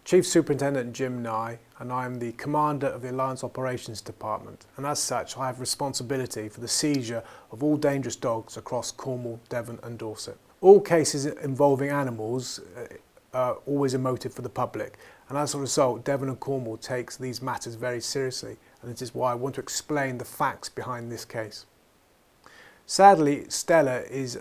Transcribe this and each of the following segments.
Chief Superintendent Jim Nye, and I am the Commander of the Alliance Operations Department, and as such I have responsibility for the seizure of all dangerous dogs across Cornwall, Devon and Dorset. All cases involving animals are always emotive for the public, and as a result Devon and Cornwall takes these matters very seriously, and this is why I want to explain the facts behind this case. Sadly, Stella is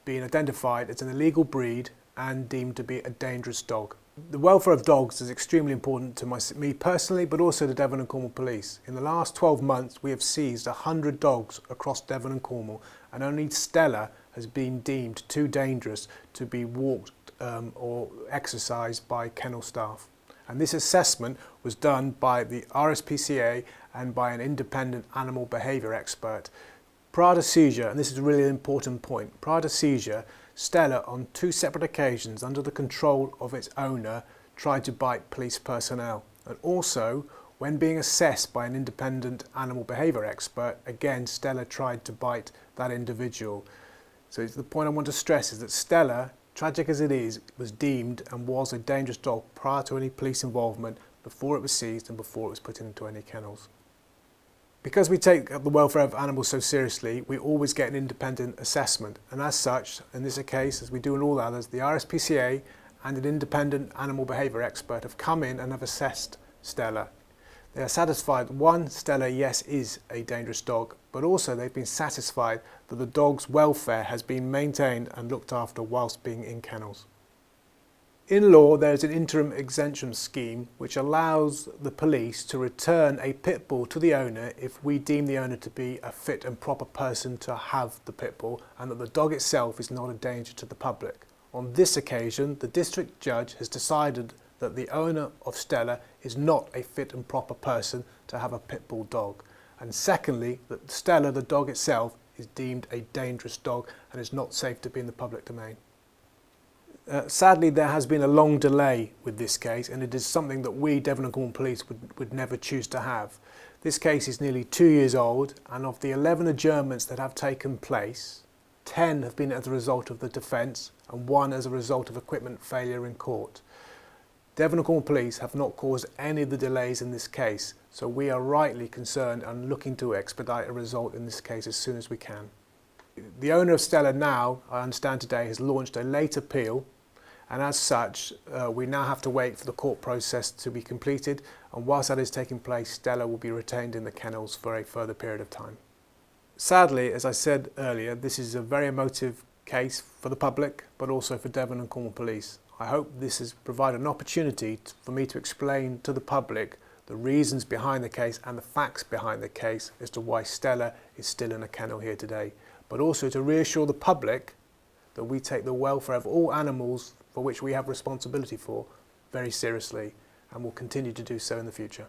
being identified as an illegal breed and deemed to be a dangerous dog. The welfare of dogs is extremely important to me personally, but also the Devon and Cornwall Police. In the last 12 months, we have seized 100 dogs across Devon and Cornwall, and only Stella has been deemed too dangerous to be walked or exercised by kennel staff. And this assessment was done by the RSPCA and by an independent animal behaviour expert. Prior to seizure, and this is a really important point, prior to seizure, Stella, on 2 separate occasions under the control of its owner, tried to bite police personnel. And also, when being assessed by an independent animal behaviour expert, again Stella tried to bite that individual. So the point I want to stress is that Stella, tragic as it is, was deemed and was a dangerous dog prior to any police involvement, before it was seized and before it was put into any kennels. Because we take the welfare of animals so seriously, we always get an independent assessment, and as such, in this case, as we do in all others, the RSPCA and an independent animal behaviour expert have come in and have assessed Stella. They are satisfied, one, Stella, yes, is a dangerous dog, but also they've been satisfied that the dog's welfare has been maintained and looked after whilst being in kennels. In law, there is an interim exemption scheme which allows the police to return a pit bull to the owner if we deem the owner to be a fit and proper person to have the pit bull and that the dog itself is not a danger to the public. On this occasion, the district judge has decided that the owner of Stella is not a fit and proper person to have a pit bull dog. And secondly, that Stella, the dog itself, is deemed a dangerous dog and is not safe to be in the public domain. Sadly, there has been a long delay with this case, and it is something that we, Devon and Cornwall Police, would never choose to have. This case is nearly 2 years old, and of the 11 adjournments that have taken place, 10 have been as a result of the defence and 1 as a result of equipment failure in court. Devon and Cornwall Police have not caused any of the delays in this case, so we are rightly concerned and looking to expedite a result in this case as soon as we can. The owner of Stella now, I understand today, has launched a late appeal, and as such we now have to wait for the court process to be completed, and whilst that is taking place, Stella will be retained in the kennels for a further period of time. Sadly, as I said earlier, this is a very emotive case for the public, but also for Devon and Cornwall Police. I hope this has provided an opportunity for me to explain to the public the reasons behind the case and the facts behind the case as to why Stella is still in a kennel here today, but also to reassure the public that we take the welfare of all animals for which we have responsibility for very seriously and will continue to do so in the future.